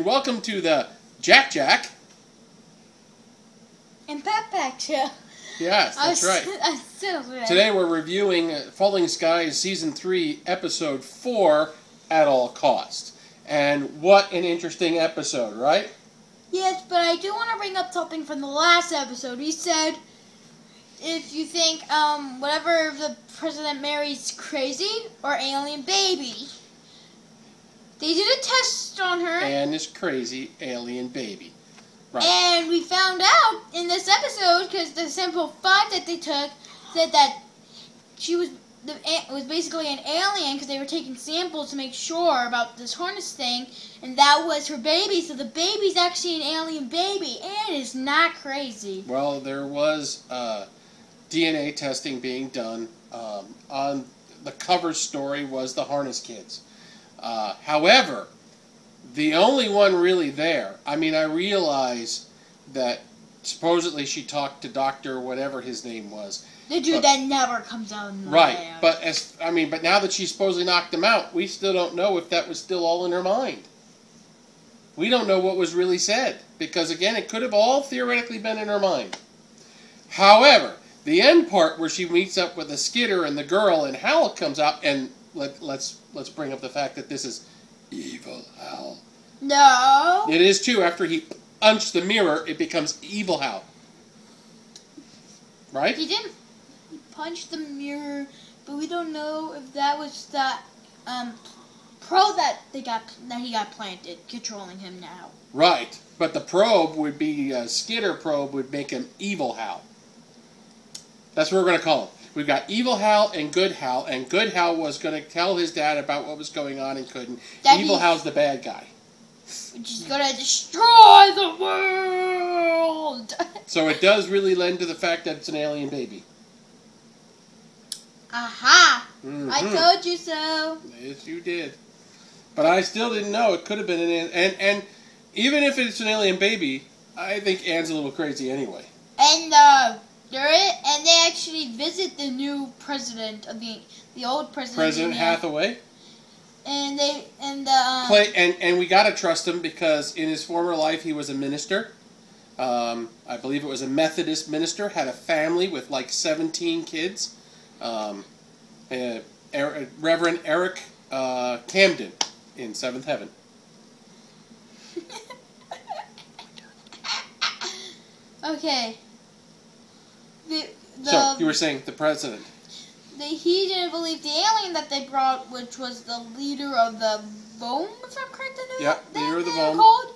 and welcome to the JaqJaq and PaqPaq show. Yes, that's right. Today we're reviewing Falling Skies Season 3, Episode 4, At All Costs. And what an interesting episode, right? Yes, but I do want to bring up something from the last episode. We said, if you think whatever the president marries crazy or alien baby. They did a test on her. And this crazy alien baby. Right. And we found out in this episode, because the sample 5 that they took said that she was basically an alien because they were taking samples to make sure about this harness thing, and that was her baby. So the baby's actually an alien baby, and it's not crazy. Well, there was DNA testing being done on the cover story was the harness kids. However, the only one really there, I mean, I realize that supposedly she talked to Dr. whatever his name was. The dude that never comes out in the right, land. but now that she supposedly knocked him out, we still don't know if that was still all in her mind. We don't know what was really said, because again, it could have all theoretically been in her mind. However, the end part where she meets up with the skidder and the girl and Hal comes out, and let's bring up the fact that this is evil Hal. No. It is too. After he punched the mirror, it becomes evil Hal. Right? He didn't punch the mirror, but we don't know if that was that probe that he got planted, controlling him now. Right, but the probe would be skidder probe would make him evil Hal. That's what we're going to call him. We've got evil Hal, and good Hal was going to tell his dad about what was going on and couldn't. Evil Hal's the bad guy. Which is going to destroy the world! So it does really lend to the fact that it's an alien baby. Aha! Mm-hmm. I told you so. Yes, you did. But I still didn't know. It could have been an alien. And even if it's an alien baby, I think Anne's a little crazy anyway. And they actually visit the new president of the old president. President Hathaway. And and we gotta trust him because in his former life he was a minister. I believe it was a Methodist minister. Had a family with like 17 kids. Reverend Eric Camden in Seventh Heaven. Okay. So, you were saying the president. He didn't believe the alien that they brought, which was the leader of the Vome, if I'm correct in yeah, leader of the Vome. Called.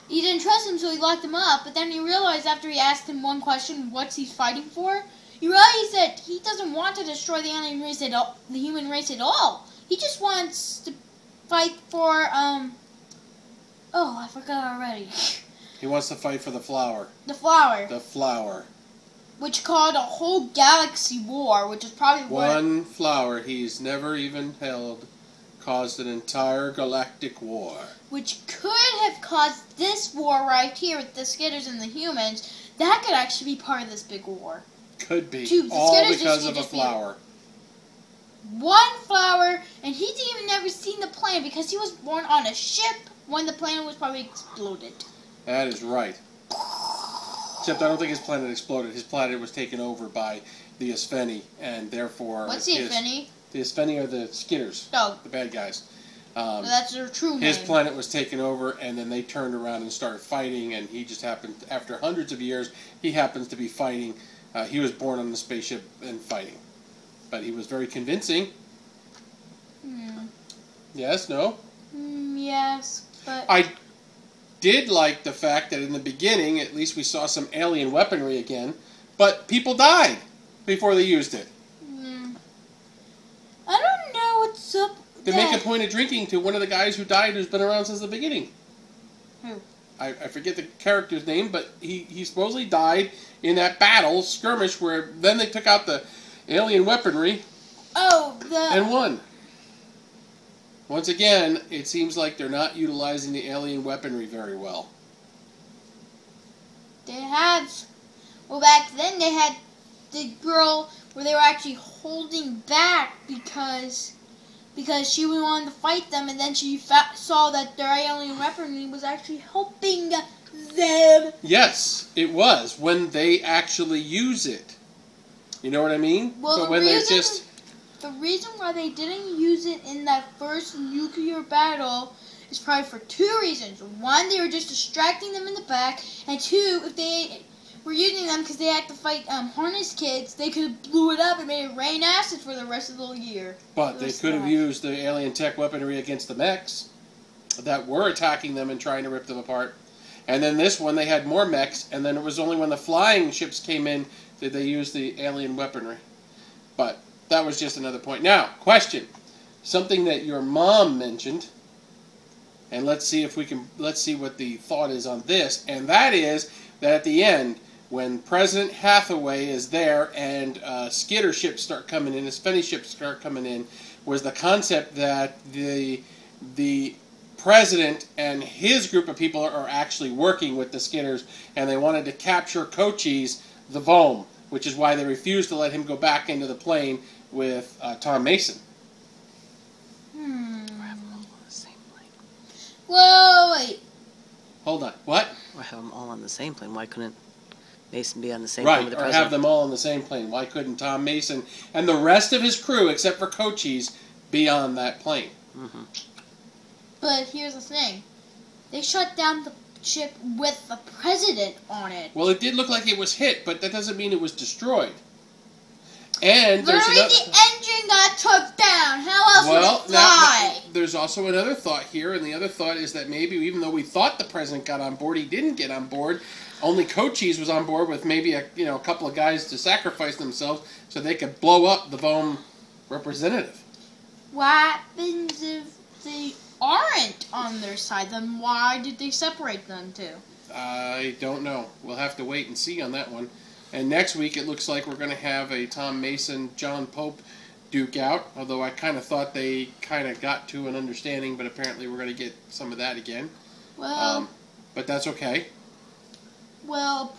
He didn't trust him, so he locked him up. But then he realized after he asked him one question, what's he fighting for? He realized that he doesn't want to destroy the alien race at all, the human race at all. He just wants to fight for, oh, I forgot already. He wants to fight for the flower. The flower. The flower. Which caused a whole galaxy war, which is probably one flower he's never even held caused an entire galactic war. Which could have caused this war right here with the skidders and the humans. That could actually be part of this big war. Could be. All because of a flower. One flower, and he didn't even never seen the planet because he was born on a ship when the planet was probably exploded. That is right. Except I don't think his planet exploded. His planet was taken over by the Asfeni, and therefore... What's the Asfeni? The Asfeni are the skidders. Oh. The bad guys. So that's their true name. His planet was taken over, and then they turned around and started fighting, and he just happened, after hundreds of years, he happens to be fighting. He was born on the spaceship and fighting. But he was very convincing. Yes, no? Yes, but... I did like the fact that in the beginning, at least we saw some alien weaponry again, but people died before they used it. I don't know what's up. They make a point of drinking to one of the guys who died who's been around since the beginning. Who? I forget the character's name, but he supposedly died in that battle, skirmish, where then they took out the alien weaponry and won. Once again, it seems like they're not utilizing the alien weaponry very well. They have... Well, back then they had the girl where they were actually holding back because because she wanted to fight them, and then she saw that their alien weaponry was actually helping them. Yes, it was when they actually use it. You know what I mean? Well, but when the reason why they didn't use it in that first nuclear battle is probably for two reasons. One, they were just distracting them in the back, and two, if they were using them because they had to fight harness kids, they could have blew it up and made it rain acid for the rest of the year. But they could have used the alien tech weaponry against the mechs that were attacking them and trying to rip them apart. And then this one, they had more mechs, and then it was only when the flying ships came in that they used the alien weaponry. But that was just another point. Now, question. Something that your mom mentioned, and let's see what the thought is on this, and that is that at the end, when President Hathaway is there and skitter ships start coming in, Speni ships start coming in, was the concept that the president and his group of people are actually working with the skitters, and they wanted to capture Cochise, the Vom, which is why they refused to let him go back into the plane with Tom Mason. Whoa, wait. Hold on. What? Or have them all on the same plane. Why couldn't Mason be on the same plane with the president? Right, or have them all on the same plane. Why couldn't Tom Mason and the rest of his crew, except for Cochise, be on that plane? Mm-hmm. But here's the thing. They shut down the ship with the president on it. Well, it did look like it was hit, but that doesn't mean it was destroyed. And literally, the engine got took down. How else would it fly? There's also another thought here, and the other thought is that maybe even though we thought the president got on board, he didn't get on board. Only Cochise was on board with maybe a couple of guys to sacrifice themselves so they could blow up the Vom representative. What happens if they aren't on their side? Then why did they separate them two? I don't know. We'll have to wait and see on that one. And next week it looks like we're going to have a Tom Mason, John Pope duke out, although I kind of thought they kind of got to an understanding, but apparently we're going to get some of that again. Well, but that's okay. Well,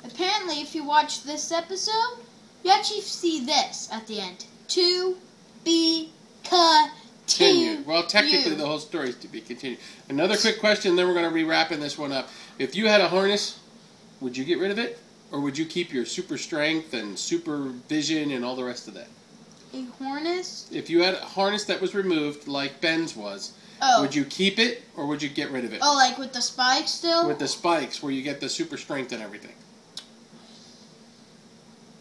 apparently if you watch this episode, you actually see this at the end. To be continued. Well, technically the whole story is to be continued. Another quick question, then we're going to be wrapping this one up. If you had a harness, would you get rid of it? Or would you keep your super strength and super vision and all the rest of that? A harness? If you had a harness that was removed, like Ben's was, would you keep it or would you get rid of it? Oh, like with the spikes still? With the spikes, where you get the super strength and everything.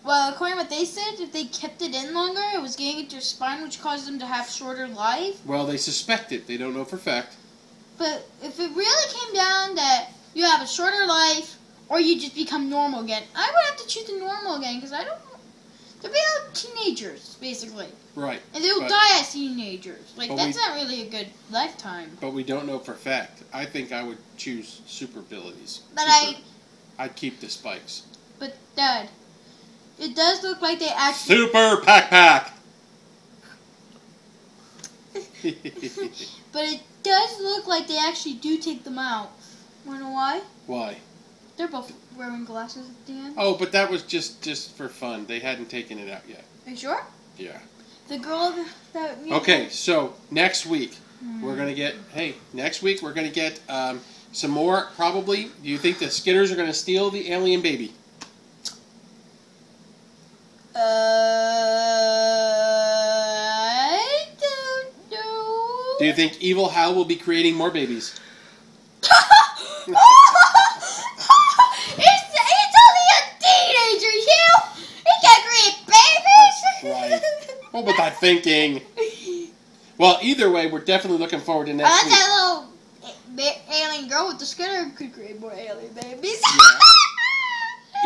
Well, according to what they said, if they kept it in longer, it was getting into your spine, which caused them to have shorter life. Well, they suspect it. They don't know for fact. But if it really came down that you have a shorter life, or you just become normal again, I would have to choose the normal again, because I don't... They're all teenagers, basically. Right. And they'll die as teenagers. Like, that's not really a good lifetime. But we don't know for fact. I think I would choose super abilities. But I'd keep the spikes. But, Dad, it does look like they actually... Super PaqPaq! But it does look like they actually do take them out. Wanna know why? Why? They're both wearing glasses at the end. Oh, but that was just for fun. They hadn't taken it out yet. Are you sure? Yeah. The girl that... Okay, so next week we're going to get... Hey, next week we're going to get some more, probably. Do you think the Skitters are going to steal the alien baby? I don't know. Do you think Evil Hal will be creating more babies? It's only a teenager, He can't create babies! That's right. What was I thinking? Well, either way, we're definitely looking forward to next week. That little alien girl with the Skitter could create more alien babies. Yeah.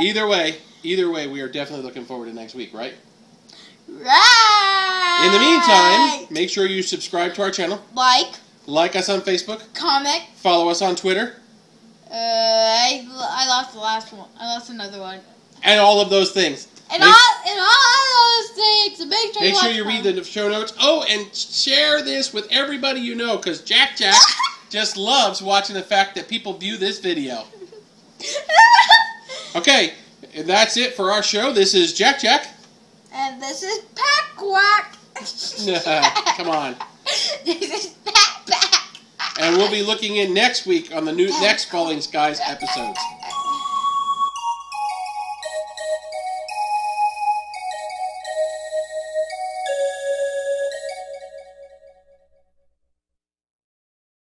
Either way, we are definitely looking forward to next week, right? Right. In the meantime, make sure you subscribe to our channel. Like us on Facebook. Comment. Follow us on Twitter. I lost the last one. I lost another one. And all of those things. And all those things. Make sure you read the show notes. Oh, and share this with everybody you know, because JaqJaq just loves watching the fact that people view this video. Okay, and that's it for our show. This is JaqJaq. And this is PaqPaq. Come on. This is PaqPaq. And we'll be looking in next week on the next Falling Skies episodes.